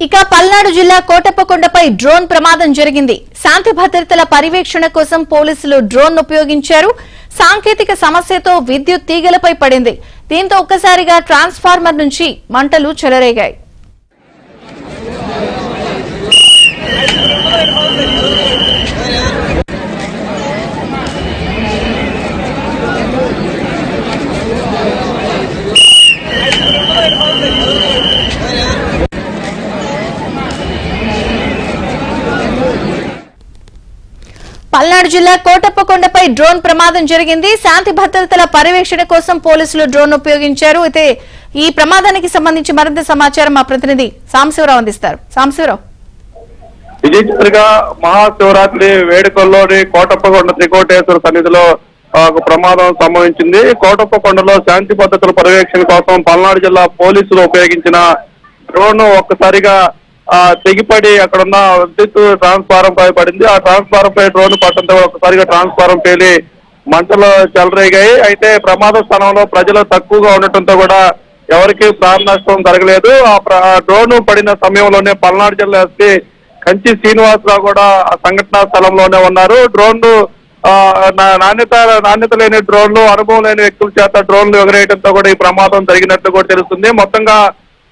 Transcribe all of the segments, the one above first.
ఇక పల్నాడు జిల్లా కోటప్పకొండపై డ్రోన్ ప్రమాదం జరిగింది. శాంతి భద్రతల పర్యవేక్షణ కోసం పోలీసులు డ్రోన్ ఉపయోగించారు. సాంకేతిక సమస్యతో విద్యుత్ తీగలపై పడింది. దీంతో ఒక్కసారిగా ట్రాన్స్ఫార్మర్ నుంచి మంటలు చెలరేగాయి. పల్నాడు జిల్లా కోటప్పకొండపై డ్రోన్ ప్రమాదం జరిగింది. శాంతి భద్రతల పర్యవేక్షణ కోసం పోలీసులు డ్రోన్ ఉపయోగించారు. అయితే ఈ ప్రమాదానికి సంబంధించి మరింత సమాచారం మా ప్రతినిధి సాంబశివరావు అందిస్తారు. సాంబశివరావు, విజయచంద్రిగా మహాశివరాత్రి వేడుకల్లోని కోటప్పకొండ త్రికోటేశ్వర సన్నిధిలో ఒక ప్రమాదం సంభవించింది. కోటప్పకొండలో శాంతి భద్రతల పర్యవేక్షణ కోసం పల్నాడు జిల్లా పోలీసులు ఉపయోగించిన డ్రోన్ ఒక్కసారిగా తెగిపడి అక్కడున్న విద్యుత్ ట్రాన్స్ఫారం పై పడింది. ఆ ట్రాన్స్ఫారం పై డ్రోన్ పట్టడంతో ఒకసారిగా ట్రాన్స్ఫారం పేలి మంటలు చెలరేగాయి. అయితే ప్రమాద స్థానంలో ప్రజలు తక్కువగా ఉండటంతో కూడా ఎవరికి ప్రాణ నష్టం జరగలేదు. ఆ డ్రోన్ పడిన సమయంలోనే పల్నాడు జిల్లా ఎస్పీ కంచి శ్రీనివాసరావు కూడా ఆ సంఘటనా స్థలంలోనే ఉన్నారు. డ్రోన్లు నాణ్యత లేని డ్రోన్లు, అనుభవం లేని వ్యక్తుల చేత డ్రోన్లు ఎగరేయడంతో కూడా ఈ ప్రమాదం జరిగినట్లు కూడా తెలుస్తుంది. మొత్తంగా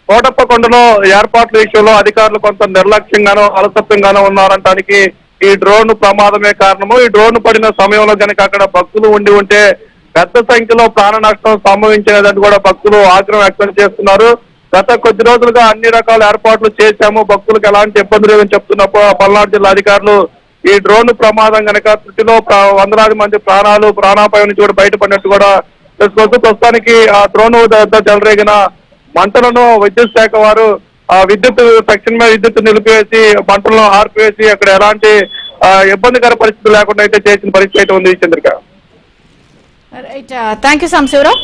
కోటప్పకొండలో ఏర్పాట్ల విషయంలో అధికారులు కొంత నిర్లక్ష్యంగానో అలసత్వంగానో ఉన్నారనడానికి ఈ డ్రోన్ ప్రమాదమే కారణము. ఈ డ్రోన్ పడిన సమయంలో కనుక అక్కడ భక్తులు ఉంటే పెద్ద సంఖ్యలో ప్రాణ నష్టం సంభవించేదని కూడా భక్తులు ఆగ్రహం వ్యక్తం చేస్తున్నారు. గత కొద్ది రోజులుగా అన్ని రకాల ఏర్పాట్లు చేశాము, భక్తులకు ఎలాంటి ఇబ్బంది లేదని చెప్తున్న పల్నాడు జిల్లా అధికారులు ఈ డ్రోన్ ప్రమాదం కనుక త్రుటిలో వందలాది మంది ప్రాణాపాయం నుంచి కూడా బయటపడినట్టు కూడా తెలుసుకోవచ్చు. ప్రస్తుతానికి ఆ డ్రోన్ చెలరేగిన మంటలను విద్యుత్ శాఖ వారు తక్షణమే విద్యుత్ నిలిపివేసి మంటలను ఆర్పివేసి అక్కడ ఎలాంటి ఇబ్బందికర పరిస్థితులు లేకుండా అయితే చేసిన పరిస్థితి అయితే ఉంది. Chandrika, thank you Sambasivarao.